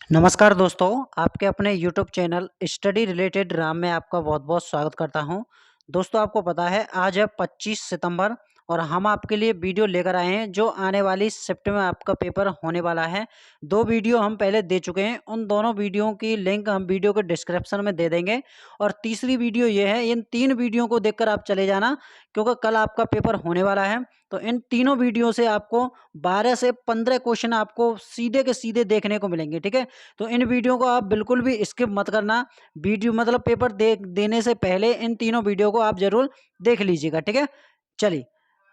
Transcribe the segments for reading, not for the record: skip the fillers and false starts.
नमस्कार दोस्तों, आपके अपने YouTube channel study related Ram में आपका बहुत-बहुत स्वागत करता हूं। दोस्तों, आपको पता है आज है 25 सितंबर और हम आपके लिए वीडियो लेकर आए हैं जो आने वाली शिफ्ट में आपका पेपर होने वाला है। 2 वीडियो हम पहले दे चुके हैं, उन दोनों वीडियो की लिंक हम वीडियो के डिस्क्रिप्शन में दे देंगे और तीसरी वीडियो ये है, इन 3 वीडियो को देखकर आप चले जाना क्योंकि कल आपका पेपर होने वाला है। तो इन तीनों वीडियो से आपको 12 से 15 क्वेश्चन आपको सीधे के सीधे देखने को मिलेंगे, ठीक है? तो इन वीडियो को आप बिल्कुल भी स्किप मत करना। वीडियो मतलब पेपर देने से पहले इन तीनों वीडियो को आप ज़रूर देख लीजिएगा, ठीक है? चलिए,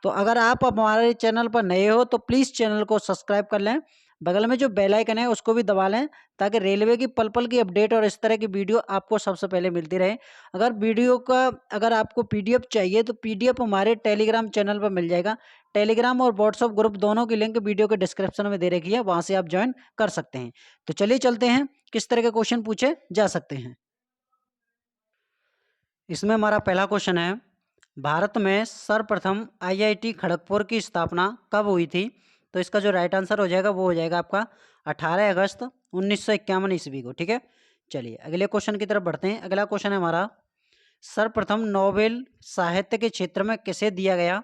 तो अगर आप हमारे चैनल पर नए हो तो प्लीज़ चैनल को सब्सक्राइब कर लें। बगल में जो बेल आइकन है उसको भी दबा लें ताकि रेलवे की पल-पल की अपडेट और इस तरह की वीडियो आपको सबसे पहले मिलती रहे। अगर आपको पीडीएफ चाहिए तो पीडीएफ हमारे टेलीग्राम चैनल पर मिल जाएगा। टेलीग्राम और व्हाट्सएप ग्रुप दोनों की लिंक वीडियो के डिस्क्रिप्शन में दे रखी है, वहाँ से आप ज्वाइन कर सकते हैं। तो चलिए चलते हैं, किस तरह के क्वेश्चन पूछे जा सकते हैं। इसमें हमारा पहला क्वेश्चन है, भारत में सर्वप्रथम आईआईटी खड़गपुर की स्थापना कब हुई थी? तो इसका जो राइट आंसर हो जाएगा वो हो जाएगा आपका 18 अगस्त 1951 ईस्वी को, ठीक है? चलिए अगले क्वेश्चन की तरफ बढ़ते हैं। अगला क्वेश्चन है हमारा, सर्वप्रथम नोबेल साहित्य के क्षेत्र में किसे दिया गया?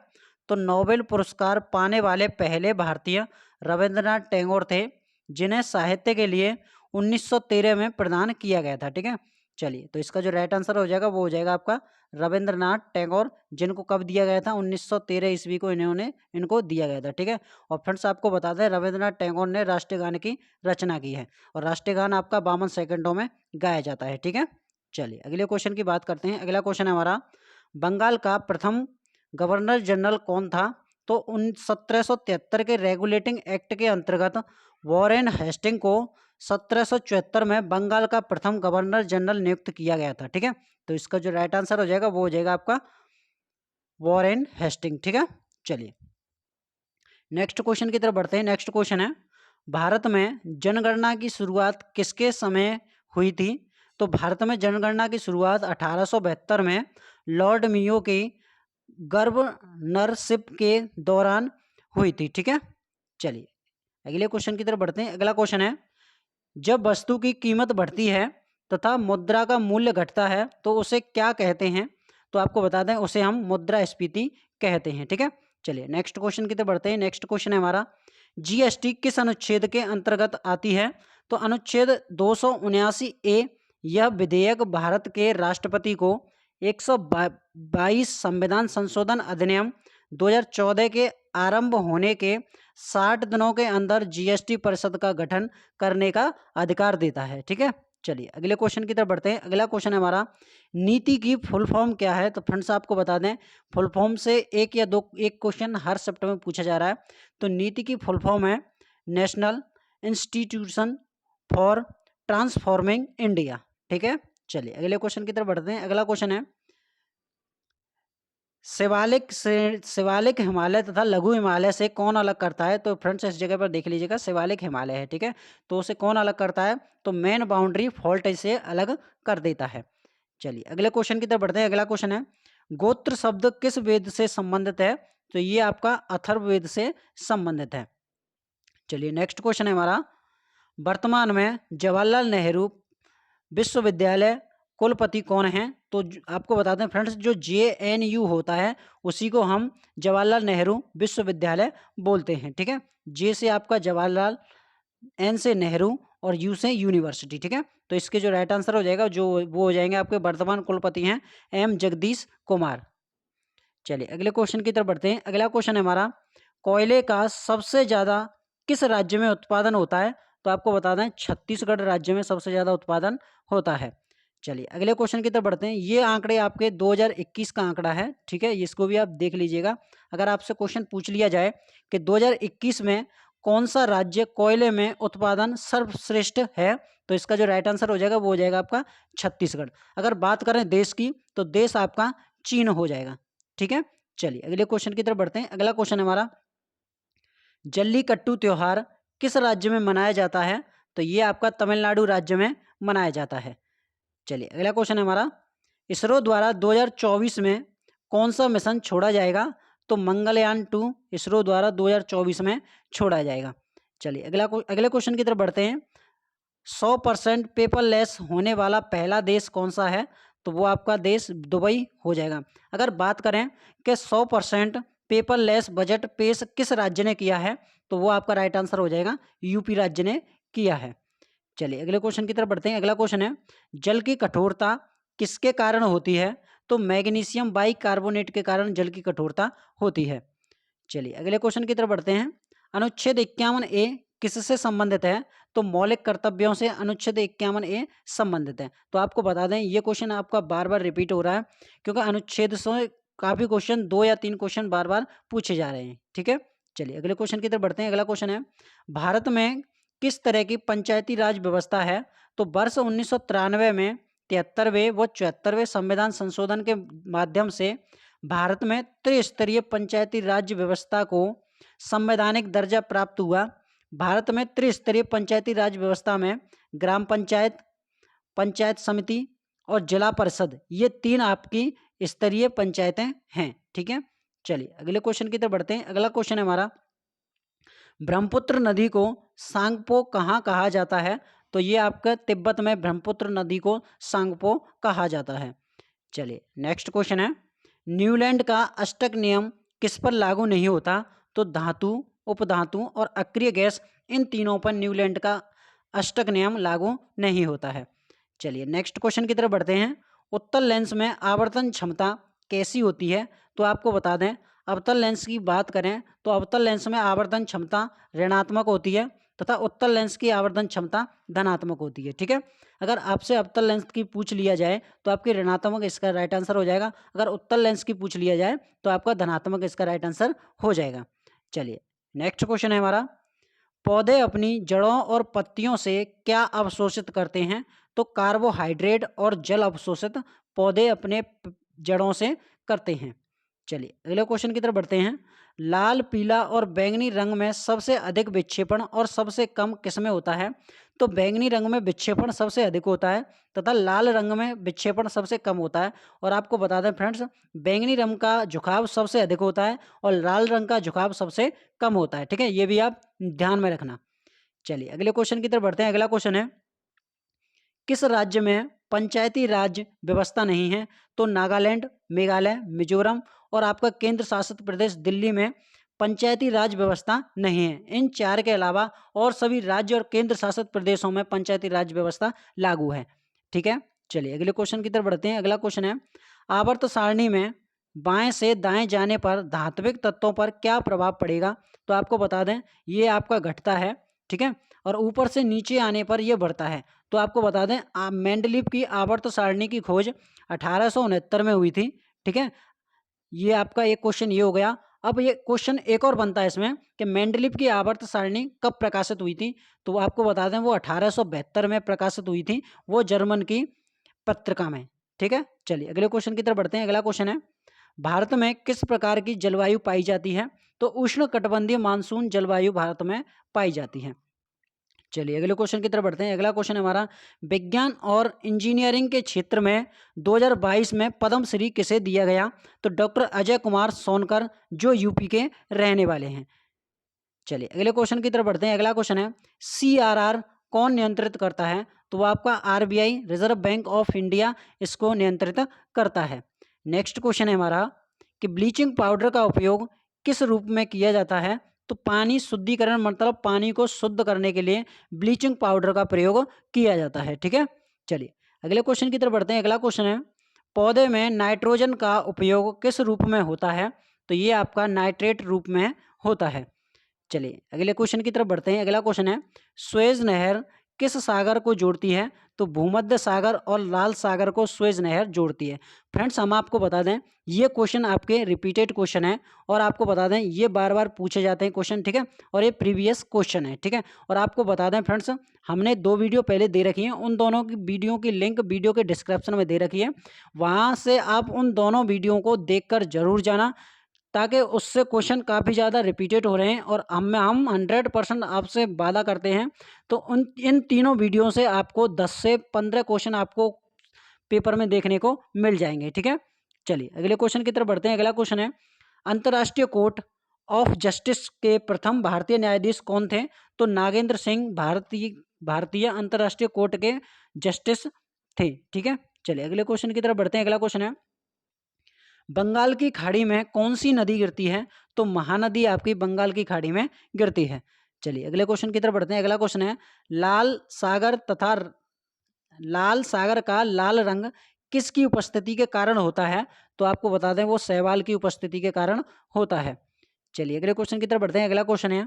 तो नोबेल पुरस्कार पाने वाले पहले भारतीय रविंद्रनाथ टैगोर थे, जिन्हें साहित्य के लिए 1913 में प्रदान किया गया था, ठीक है? चलिए, तो इसका जो राइट आंसर हो जाएगा वो हो जाएगा आपका रविंद्रनाथ टैगोर, जिनको कब दिया गया था? 1913 ईस्वी को इनको दिया गया था, ठीक है? और फ्रेंड्स आपको बता दें, रविंद्रनाथ टैगोर ने राष्ट्रीय गान की रचना की है और राष्ट्रीय गान आपका 52 सेकंडों में गाया जाता है, ठीक है? चलिए अगले क्वेश्चन की बात करते हैं। अगला क्वेश्चन है हमारा, बंगाल का प्रथम गवर्नर जनरल कौन था? तो 1773 के रेगुलेटिंग एक्ट के अंतर्गत वॉरेन हेस्टिंग को 1774 में बंगाल का प्रथम गवर्नर जनरल नियुक्त किया गया था, ठीक है? तो इसका जो राइट आंसर हो जाएगा वो हो जाएगा आपका वॉरेन हेस्टिंग, ठीक है? चलिए नेक्स्ट क्वेश्चन की तरफ बढ़ते हैं। नेक्स्ट क्वेश्चन है, भारत में जनगणना की शुरुआत किसके समय हुई थी? तो भारत में जनगणना की शुरुआत 1872 में लॉर्ड मियो की गवर्नरशिप के दौरान हुई थी, ठीक है? चलिए अगले क्वेश्चन की तरफ बढ़ते हैं। अगला क्वेश्चन है, जब वस्तु की कीमत बढ़ती है तथा मुद्रा का मूल्य घटता है तो उसे क्या कहते हैं? तो आपको बता दें, उसे हम मुद्रास्फीति कहते हैं, ठीक है? चलिए नेक्स्ट क्वेश्चन की तरफ बढ़ते हैं। नेक्स्ट क्वेश्चन है हमारा, जीएसटी किस अनुच्छेद के अंतर्गत आती है? तो अनुच्छेद 279 ए। यह विधेयक भारत के राष्ट्रपति को 122 संविधान संशोधन अधिनियम 2014 के आरंभ होने के 60 दिनों के अंदर जीएसटी परिषद का गठन करने का अधिकार देता है, ठीक है? चलिए अगले क्वेश्चन की तरफ बढ़ते हैं। अगला क्वेश्चन है हमारा, नीति की फुल फॉर्म क्या है? तो फ्रेंड्स आपको बता दें, फुल फॉर्म से एक क्वेश्चन हर शिफ्ट में पूछा जा रहा है। तो नीति की फुल फॉर्म है national institution for transforming India, ठीक है? चलिए अगले क्वेश्चन की तरफ बढ़ते हैं। अगला क्वेश्चन है, शिवालिक हिमालय तथा लघु हिमालय से कौन अलग करता है? तो फ्रेंड्स इस जगह पर देख लीजिएगा, शिवालिक हिमालय है, ठीक है? तो उसे कौन अलग करता है? तो मेन बाउंड्री फॉल्ट इसे अलग कर देता है। चलिए अगले क्वेश्चन की तरफ बढ़ते हैं। अगला क्वेश्चन है, गोत्र शब्द किस वेद से संबंधित है? तो ये आपका अथर्ववेद से संबंधित है। चलिए नेक्स्ट क्वेश्चन है हमारा, वर्तमान में जवाहरलाल नेहरू विश्वविद्यालय कुलपति कौन हैं? तो आपको बता दें फ्रेंड्स, जो जेएनयू होता है उसी को हम जवाहरलाल नेहरू विश्वविद्यालय बोलते हैं, ठीक है? जे से आपका जवाहरलाल, एन से नेहरू और यू से यूनिवर्सिटी, ठीक है? तो इसके जो राइट आंसर हो जाएगा वो हो जाएंगे आपके वर्तमान कुलपति हैं एम जगदीश कुमार। चलिए अगले क्वेश्चन की तरफ बढ़ते हैं। अगला क्वेश्चन है हमारा, कोयले का सबसे ज़्यादा किस राज्य में उत्पादन होता है? तो आपको बता दें, छत्तीसगढ़ राज्य में सबसे ज़्यादा उत्पादन होता है। चलिए अगले क्वेश्चन की तरफ बढ़ते हैं। ये आंकड़े आपके 2021 का आंकड़ा है, ठीक है? इसको भी आप देख लीजिएगा। अगर आपसे क्वेश्चन पूछ लिया जाए कि 2021 में कौन सा राज्य कोयले में उत्पादन सर्वश्रेष्ठ है, तो इसका जो राइट आंसर हो जाएगा वो हो जाएगा आपका छत्तीसगढ़। अगर बात करें देश की तो देश आपका चीन हो जाएगा, ठीक है? चलिए अगले क्वेश्चन की तरफ बढ़ते हैं। अगला क्वेश्चन है हमारा, जल्लीकट्टू त्योहार किस राज्य में मनाया जाता है? तो ये आपका तमिलनाडु राज्य में मनाया जाता है। चलिए अगला क्वेश्चन है हमारा, इसरो द्वारा 2024 में कौन सा मिशन छोड़ा जाएगा? तो मंगलयान 2 इसरो द्वारा 2024 में छोड़ा जाएगा। चलिए अगले क्वेश्चन की तरफ बढ़ते हैं। 100% पेपरलेस होने वाला पहला देश कौन सा है? तो वो आपका देश दुबई हो जाएगा। अगर बात करें कि 100% पेपरलेस बजट पेश किस राज्य ने किया है, तो वो आपका राइट आंसर हो जाएगा यूपी राज्य ने किया है। चलिए अगले क्वेश्चन की तरफ बढ़ते हैं। अगला क्वेश्चन है, जल की कठोरता किसके कारण होती है? तो मैग्नीशियम बाइकार्बोनेट के कारण जल की कठोरता होती है। चलिए अगले क्वेश्चन की तरफ बढ़ते हैं। अनुच्छेद 51 ए किससे संबंधित है? तो मौलिक कर्तव्यों से अनुच्छेद 51 ए संबंधित है। तो आपको बता दें ये क्वेश्चन आपका बार बार रिपीट हो रहा है, क्योंकि अनुच्छेद से काफ़ी क्वेश्चन 2 या 3 क्वेश्चन बार बार पूछे जा रहे हैं। ठीक है, चलिए अगले क्वेश्चन की तरफ बढ़ते हैं। अगला क्वेश्चन है, भारत में किस तरह की पंचायती राज व्यवस्था है? तो वर्ष 1993 में 73वें व 74वें संविधान संशोधन के माध्यम से भारत में त्रिस्तरीय पंचायती राज व्यवस्था को संवैधानिक दर्जा प्राप्त हुआ। भारत में त्रिस्तरीय पंचायती राज व्यवस्था में ग्राम पंचायत, पंचायत समिति और जिला परिषद, ये 3 आपकी स्तरीय पंचायतें हैं। ठीक है, चलिए अगले क्वेश्चन की तरफ बढ़ते हैं। अगला क्वेश्चन है हमारा, ब्रह्मपुत्र नदी को सांगपो कहाँ कहा जाता है? तो ये आपका तिब्बत में ब्रह्मपुत्र नदी को सांगपो कहा जाता है। चलिए नेक्स्ट क्वेश्चन है, न्यूलैंड का अष्टक नियम किस पर लागू नहीं होता? तो धातु, उपधातु और अक्रिय गैस, इन तीनों पर न्यूलैंड का अष्टक नियम लागू नहीं होता है। चलिए नेक्स्ट क्वेश्चन की तरफ बढ़ते हैं। उत्तल लेंस में आवर्तन क्षमता कैसी होती है? तो आपको बता दें, अवतल लेंस की बात करें तो अवतल लेंस में आवर्तन क्षमता ऋणात्मक होती है तथा उत्तल लेंस की आवर्तन क्षमता धनात्मक होती है। ठीक है, अगर आपसे अवतल लेंस की पूछ लिया जाए तो आपकी ऋणात्मक इसका राइट आंसर हो जाएगा। अगर उत्तल लेंस की पूछ लिया जाए तो आपका धनात्मक इसका राइट आंसर हो जाएगा। चलिए नेक्स्ट क्वेश्चन है हमारा, पौधे अपनी जड़ों और पत्तियों से क्या अवशोषित करते हैं? तो कार्बोहाइड्रेट और जल अवशोषित पौधे अपने जड़ों से करते हैं। चलिए अगले क्वेश्चन की तरफ बढ़ते हैं। लाल, पीला और बैंगनी रंग में सबसे अधिक विक्षेपण और सबसे कम किसमें होता है? तो बैंगनी रंग में विक्षेपण सबसे अधिक होता है तथा लाल रंग में विक्षेपण सबसे कम होता है। और आपको बता दें फ्रेंड्स, बैंगनी रंग का झुकाव सबसे अधिक होता है और लाल रंग का झुकाव सबसे कम होता है। ठीक है, ये भी आप ध्यान में रखना। चलिए अगले क्वेश्चन की तरफ बढ़ते हैं। अगला क्वेश्चन है, किस राज्य में पंचायती राज व्यवस्था नहीं है? तो नागालैंड, मेघालय, मिजोरम और आपका केंद्र शासित प्रदेश दिल्ली में पंचायती राज व्यवस्था नहीं है। इन 4 के अलावा और सभी राज्य और केंद्र शासित प्रदेशों में पंचायती राज व्यवस्था लागू है। ठीक है, चलिए अगले क्वेश्चन की तरफ बढ़ते हैं। अगला क्वेश्चन है, आवर्त सारणी में बाएं से दाएं जाने पर धात्विक तत्वों पर क्या प्रभाव पड़ेगा? तो आपको बता दें ये आपका घटता है। ठीक है, और ऊपर से नीचे आने पर यह बढ़ता है। तो आपको बता दें मेंडलीव की आवर्त सारणी की खोज 1869 में हुई थी। ठीक है, ये आपका एक क्वेश्चन ये हो गया। अब ये क्वेश्चन एक और बनता है इसमें कि मेंडलीव की आवर्त सारणी कब प्रकाशित हुई थी? तो आपको बता दें वो 1872 में प्रकाशित हुई थी, वो जर्मन की पत्रिका में। ठीक है, चलिए अगले क्वेश्चन की तरफ बढ़ते हैं। अगला क्वेश्चन है, भारत में किस प्रकार की जलवायु पाई जाती है? तो उष्ण कटिबंधीय मानसून जलवायु भारत में पाई जाती है। चलिए अगले क्वेश्चन की तरफ बढ़ते हैं। अगला क्वेश्चन है हमारा, विज्ञान और इंजीनियरिंग के क्षेत्र में 2022 में पद्म श्री किसे दिया गया? तो डॉक्टर अजय कुमार सोनकर, जो यूपी के रहने वाले हैं। चलिए अगले क्वेश्चन की तरफ बढ़ते हैं। अगला क्वेश्चन है, सीआरआर कौन नियंत्रित करता है? तो वो आपका RBI, reserve bank of India, इसको नियंत्रित करता है। नेक्स्ट क्वेश्चन है हमारा कि ब्लीचिंग पाउडर का उपयोग किस रूप में किया जाता है? तो पानी शुद्धिकरण, मतलब पानी को शुद्ध करने के लिए ब्लीचिंग पाउडर का प्रयोग किया जाता है। ठीक है, चलिए अगले क्वेश्चन की तरफ बढ़ते हैं। अगला क्वेश्चन है, पौधे में नाइट्रोजन का उपयोग किस रूप में होता है? तो ये आपका नाइट्रेट रूप में होता है। चलिए अगले क्वेश्चन की तरफ बढ़ते हैं। अगला क्वेश्चन है, सुएज नहर किस सागर को जोड़ती है? तो भूमध्य सागर और लाल सागर को सुएज नहर जोड़ती है। फ्रेंड्स हम आपको बता दें ये क्वेश्चन आपके रिपीटेड क्वेश्चन है और आपको बता दें ये बार बार पूछे जाते हैं क्वेश्चन। ठीक है, और ये प्रीवियस क्वेश्चन है। ठीक है, और आपको बता दें फ्रेंड्स हमने 2 वीडियो पहले दे रखी है, उन दोनों की वीडियो की लिंक वीडियो के डिस्क्रिप्शन में दे रखी है, वहाँ से आप उन दोनों वीडियो को देखकर जरूर जाना, ताकि उससे क्वेश्चन काफ़ी ज़्यादा रिपीटेड हो रहे हैं और हम 100% आपसे वादा करते हैं। तो उन इन तीनों वीडियो से आपको 10 से 15 क्वेश्चन आपको पेपर में देखने को मिल जाएंगे। ठीक है, चलिए अगले क्वेश्चन की तरफ बढ़ते हैं। अगला क्वेश्चन है, अंतर्राष्ट्रीय कोर्ट ऑफ जस्टिस के प्रथम भारतीय न्यायाधीश कौन थे? तो नागेंद्र सिंह भारतीय भारतीय अंतर्राष्ट्रीय कोर्ट के जस्टिस थे। ठीक है, चलिए अगले क्वेश्चन की तरफ बढ़ते हैं। अगला क्वेश्चन है, बंगाल की खाड़ी में कौन सी नदी गिरती है? तो महानदी आपकी बंगाल की खाड़ी में गिरती है। चलिए अगले क्वेश्चन की तरफ बढ़ते हैं। अगला क्वेश्चन है, लाल सागर तथा लाल सागर का लाल रंग किसकी उपस्थिति के कारण होता है? तो आपको बता दें वो शैवाल की उपस्थिति के कारण होता है। चलिए अगले क्वेश्चन की तरफ बढ़ते हैं। अगला क्वेश्चन है,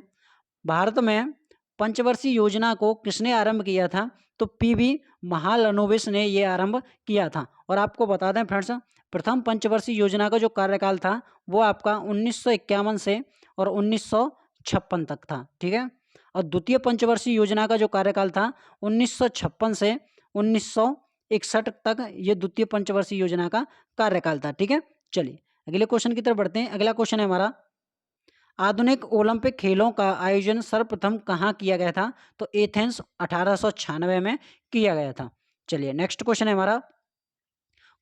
भारत में पंचवर्षीय योजना को किसने आरंभ किया था? तो पीवी महालनोबिस ने ये आरंभ किया था। और आपको बता दें फ्रेंड्स, प्रथम पंचवर्षीय योजना का जो कार्यकाल था वो आपका 1951 से और 1956 तक था। ठीक है, और द्वितीय पंचवर्षीय योजना का जो कार्यकाल था 1956 से 1961 तक, ये द्वितीय पंचवर्षीय योजना का कार्यकाल था। ठीक है, चलिए अगले क्वेश्चन की तरफ बढ़ते हैं। अगला क्वेश्चन है हमारा, आधुनिक ओलंपिक खेलों का आयोजन सर्वप्रथम कहाँ किया गया था? तो एथेंस 1896 में किया गया था। चलिए नेक्स्ट क्वेश्चन है हमारा,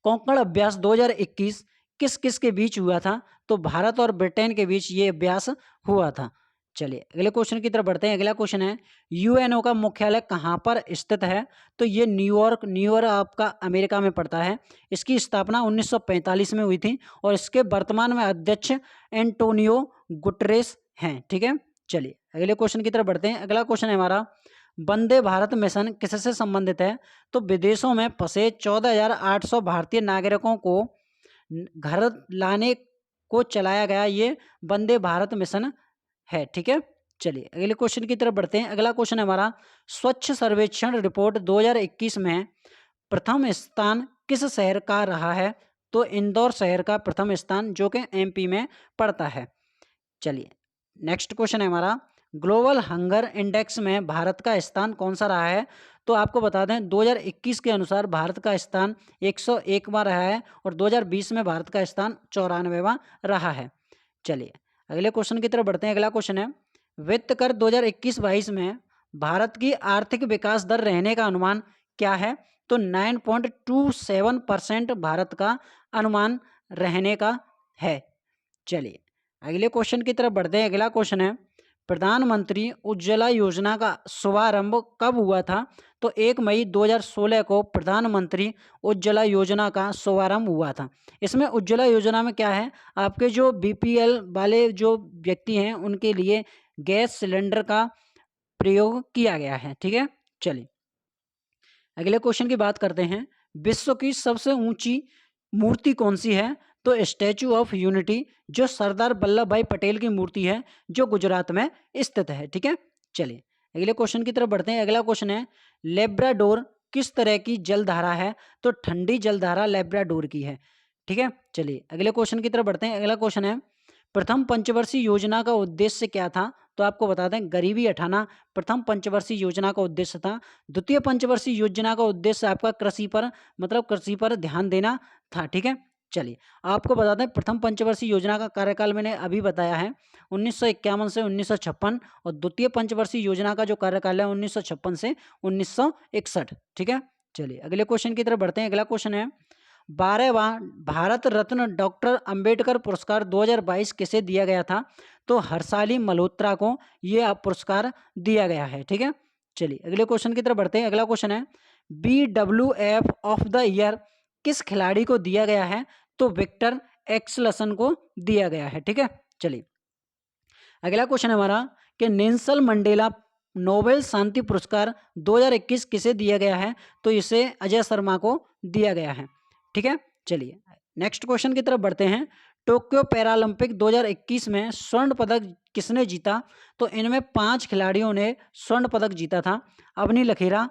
कोंकण अभ्यास 2021 किस किस के बीच हुआ था? तो भारत और ब्रिटेन के बीच ये अभ्यास हुआ था। चलिए अगले क्वेश्चन की तरफ बढ़ते हैं। अगला क्वेश्चन है, यूएनओ का मुख्यालय कहाँ पर स्थित है? तो ये न्यूयॉर्क आपका अमेरिका में पड़ता है। इसकी स्थापना 1945 में हुई थी और इसके वर्तमान में अध्यक्ष एंटोनियो गुटरेस हैं। ठीक है, चलिए अगले क्वेश्चन की तरफ बढ़ते हैं। अगला क्वेश्चन है हमारा, वंदे भारत मिशन किससे संबंधित है? तो विदेशों में फंसे 14,800 भारतीय नागरिकों को घर लाने को चलाया गया ये वंदे भारत मिशन है। ठीक है, चलिए अगले क्वेश्चन की तरफ बढ़ते हैं। अगला क्वेश्चन है हमारा, स्वच्छ सर्वेक्षण रिपोर्ट 2021 में प्रथम स्थान किस शहर का रहा है? तो इंदौर शहर का प्रथम स्थान, जो कि एमपी में पड़ता है। चलिए नेक्स्ट क्वेश्चन है हमारा, ग्लोबल हंगर इंडेक्स में भारत का स्थान कौन सा रहा है? तो आपको बता दें 2021 के अनुसार भारत का स्थान 101वां रहा है और 2020 में भारत का स्थान 94वां रहा है। चलिए अगले क्वेश्चन की तरफ बढ़ते हैं। अगला क्वेश्चन है, वित्त कर 2021-22 में भारत की आर्थिक विकास दर रहने का अनुमान क्या है? तो 9.27% भारत का अनुमान रहने का है। चलिए अगले क्वेश्चन की तरफ बढ़ते हैं। अगला क्वेश्चन है, प्रधानमंत्री उज्ज्वला योजना का शुभारंभ कब हुआ था? तो 1 मई 2016 को प्रधानमंत्री उज्ज्वला योजना का शुभारंभ हुआ था। इसमें उज्ज्वला योजना में क्या है, आपके जो बीपीएल वाले जो व्यक्ति हैं उनके लिए गैस सिलेंडर का प्रयोग किया गया है। ठीक है, चलिए अगले क्वेश्चन की बात करते हैं, विश्व की सबसे ऊंची मूर्ति कौन सी है? तो स्टैचू ऑफ यूनिटी, जो सरदार वल्लभ भाई पटेल की मूर्ति है, जो गुजरात में स्थित है। ठीक है, चलिए अगले क्वेश्चन की तरफ बढ़ते हैं। अगला क्वेश्चन है, लेब्राडोर किस तरह की जलधारा है? तो ठंडी जलधारा लेब्राडोर की है। ठीक है, चलिए अगले क्वेश्चन की तरफ बढ़ते हैं। अगला क्वेश्चन है, प्रथम पंचवर्षीय योजना का उद्देश्य क्या था? तो आपको बता दें गरीबी हटाना प्रथम पंचवर्षीय योजना का उद्देश्य था। द्वितीय पंचवर्षीय योजना का उद्देश्य आपका कृषि पर, मतलब कृषि पर ध्यान देना था। ठीक है, चलिए आपको बता दें प्रथम पंचवर्षीय योजना का कार्यकाल मैंने अभी बताया है 1951 से 1956 और द्वितीय पंचवर्षीय योजना का जो कार्यकाल है 1956 से 1961। ठीक है, चलिए अगले क्वेश्चन की तरफ बढ़ते हैं। अगला क्वेश्चन है, 12वां भारत रत्न डॉक्टर अंबेडकर पुरस्कार 2022 किसे दिया गया था? तो हर्षाली मल्होत्रा को यह पुरस्कार दिया गया है। ठीक है, चलिए अगले क्वेश्चन की तरफ बढ़ते हैं। अगला क्वेश्चन है, BWF ऑफ द ईयर किस खिलाड़ी को दिया गया है? तो विक्टर एक्सलसन को दिया गया है। ठीक है, चलिए अगला क्वेश्चन है हमारा कि नेल्सन मंडेला नोबेल शांति पुरस्कार 2021 किसे दिया गया है? तो इसे अजय शर्मा को दिया गया है। ठीक है, चलिए नेक्स्ट क्वेश्चन की तरफ बढ़ते हैं। टोक्यो पैरालंपिक 2021 में स्वर्ण पदक किसने जीता? तो इनमें 5 खिलाड़ियों ने स्वर्ण पदक जीता था। अवनी लखेरा,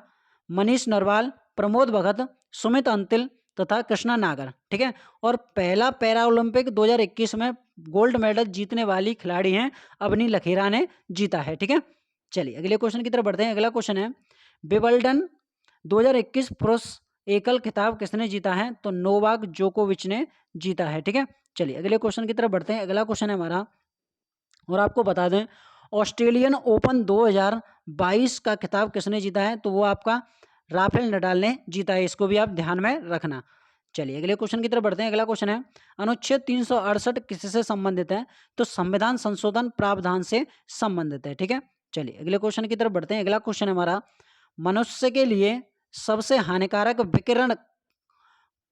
मनीष नरवाल, प्रमोद भगत, सुमित अंतिल तथा कृष्णा नागर। ठीक है, और पहला पैरा ओलंपिक 2021 में गोल्ड मेडल जीतने वाली खिलाड़ी हैं अवनी लखेरा ने जीता है। ठीक है, चलिए अगले क्वेश्चन की तरफ बढ़ते हैं। अगला क्वेश्चन है, विंबलडन 2021 पुरुष एकल खिताब किसने जीता है? तो नोवाक जोकोविच ने जीता है। ठीक है, चलिए अगले क्वेश्चन की तरफ बढ़ते हैं। अगला क्वेश्चन है हमारा, और आपको बता दें ऑस्ट्रेलियन ओपन 2022 का खिताब किसने जीता है? तो वो आपका राफेल नडाल ने जीता है। इसको भी आप ध्यान में रखना। चलिए अगले क्वेश्चन की तरफ बढ़ते हैं। अगला क्वेश्चन है, अनुच्छेद 368 किससे संबंधित है? तो संविधान संशोधन प्रावधान से संबंधित है। ठीक है, चलिए अगले क्वेश्चन की तरफ बढ़ते हैं। अगला क्वेश्चन है हमारा, मनुष्य के लिए सबसे हानिकारक विकिरण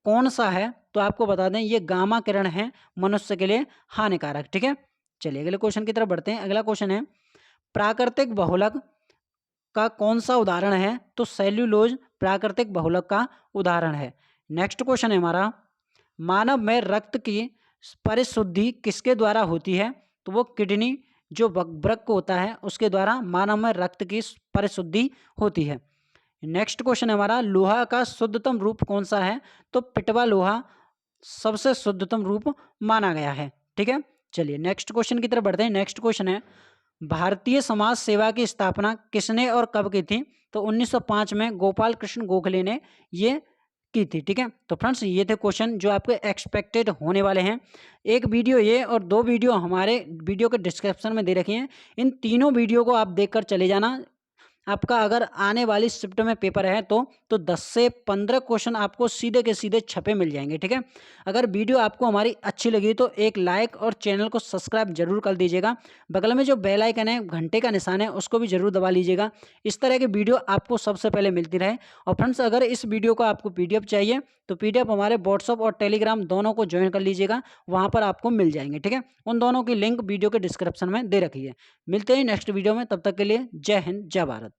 कौन सा है? तो आपको बता दें ये गामा किरण है मनुष्य के लिए हानिकारक। ठीक है, चलिए अगले क्वेश्चन की तरफ बढ़ते हैं। अगला क्वेश्चन है, प्राकृतिक बहुलक का कौन सा उदाहरण है? तो सेल्यूलोज प्राकृतिक बहुलक का उदाहरण है। नेक्स्ट क्वेश्चन है हमारा, मानव में रक्त की परिशुद्धि किसके द्वारा होती है? तो वो किडनी जो वृक्क होता है उसके द्वारा मानव में रक्त की परिशुद्धि होती है। नेक्स्ट क्वेश्चन है हमारा, लोहा का शुद्धतम रूप कौन सा है? तो पिटवा लोहा सबसे शुद्धतम रूप माना गया है। ठीक है, चलिए नेक्स्ट क्वेश्चन की तरफ बढ़ते हैं। नेक्स्ट क्वेश्चन है, भारतीय समाज सेवा की स्थापना किसने और कब की थी? तो 1905 में गोपाल कृष्ण गोखले ने ये की थी। ठीक है, तो फ्रेंड्स ये थे क्वेश्चन जो आपके एक्सपेक्टेड होने वाले हैं। एक वीडियो ये और 2 वीडियो हमारे वीडियो के डिस्क्रिप्शन में दे रखी हैं। इन तीनों वीडियो को आप देखकर चले जाना। आपका अगर आने वाली शिफ्ट में पेपर है तो 10 से 15 क्वेश्चन आपको सीधे के सीधे छपे मिल जाएंगे। ठीक है, अगर वीडियो आपको हमारी अच्छी लगी तो एक लाइक और चैनल को सब्सक्राइब जरूर कर दीजिएगा। बगल में जो बेल आइकन है, घंटे का निशान है, उसको भी जरूर दबा लीजिएगा। इस तरह की वीडियो आपको सबसे पहले मिलती रहे। और फ्रेंड्स अगर इस वीडियो का आपको पीडीएफ चाहिए तो पीडीएफ हमारे व्हाट्सअप और टेलीग्राम दोनों को ज्वाइन कर लीजिएगा, वहाँ पर आपको मिल जाएंगे। ठीक है, उन दोनों की लिंक वीडियो के डिस्क्रिप्शन में दे रखी है। मिलते हैं नेक्स्ट वीडियो में, तब तक के लिए जय हिंद जय भारत।